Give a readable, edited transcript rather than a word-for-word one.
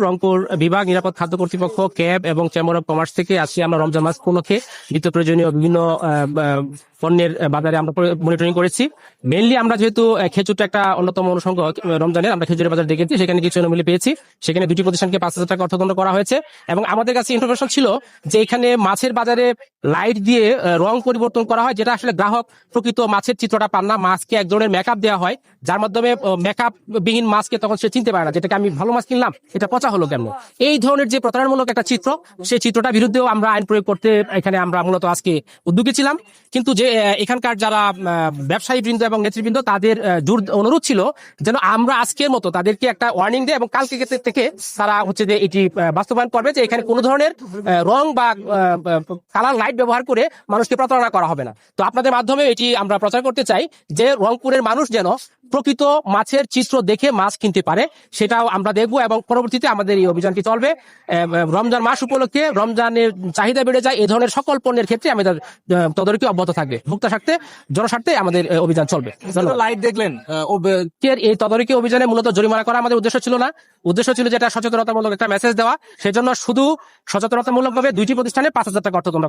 রংপুর বিভাগ নিরাপদ খাদ্য কর্তৃপক্ষ, ক্যাব এবং চেম্বার অব কমার্স থেকে আসছি আমরা রমজান মাস উপলক্ষে নিত্য প্রয়োজনীয় বিভিন্ন পণ্যের বাজারে আমরা মনিটরিং করেছি। মেইনলি আমরা যেহেতু খেজুরটা একটা অন্যতম অনুষঙ্গ রমজানের, আমরা খেজুরের বাজার দেখেছি, সেখানে কিছু অনুমূল্যে পেয়েছি। সেখানে দুটি প্রতিষ্ঠানকে 5,000 টাকা অর্থদণ্ড করা হয়েছে এবং আমাদের কাছে ইনফরমেশন ছিল যে এখানে মাছের বাজারে লাইট দিয়ে রং পরিবর্তন করা হয়, যেটা আসলে গ্রাহক প্রকৃত মাছের চিত্রটা পান না। মাছকে এক ধরনের মেকআপ দেওয়া হয়, যার মাধ্যমে মেকআপ বিহীন মাছকে তখন সে চিনতে পারে না, যেটাকে আমি ভালো মাছ কিনলাম এটা পচা হলো কেমন। এই ধরনের যে প্রতারণামূলক একটা চিত্র, সেই চিত্রটার বিরুদ্ধেও আমরা আইন প্রয়োগ করতে এখানে আমরা মূলত আজকে উদ্যোগী ছিলাম। কিন্তু যে এখানকার যারা ব্যবসায়ী বৃন্দ এবং নেতৃবৃন্দ, তাদের জোর অনুরোধ ছিল যেন আমরা আজকের মতো তাদেরকে একটা ওয়ার্নিং দেয় এবং কালকে থেকে তারা হচ্ছে যে এটি বাস্তবায়ন করবে, যে এখানে কোনো ধরনের রং বা কালার লাইট ব্যবহার করে মানুষকে প্রতারণা করা হবে না। তো আপনাদের মাধ্যমে এটি আমরা প্রচার করতে চাই যে রংপুরের মানুষ যেন প্রকৃত মাছের চিত্র দেখে মাছ কিনতে পারে, সেটাও আমরা দেখবো এবং পরবর্তীতে আমাদের এই অভিযানটি চলবে। রমজান মাস উপলক্ষে রমজানের চাহিদা বেড়ে যায়, এই ধরনের সকল পণ্যের ক্ষেত্রে আমাদের তদারকি অব্যাহত থাকবে। ভোক্তা স্বার্থে, জনস্বার্থে আমাদের অভিযান চলবে। লাইট দেখলেন, এই তদারকি অভিযানে মূলত জরিমানা করা আমাদের উদ্দেশ্য ছিল না। উদ্দেশ্য ছিল যেটা সচেতনতামূলক একটা মেসেজ দেওয়া, সেজন্য শুধু সচেতনতামূলক ভাবে দুইটি প্রতিষ্ঠানে 5,000 টাকা অর্থদণ্ড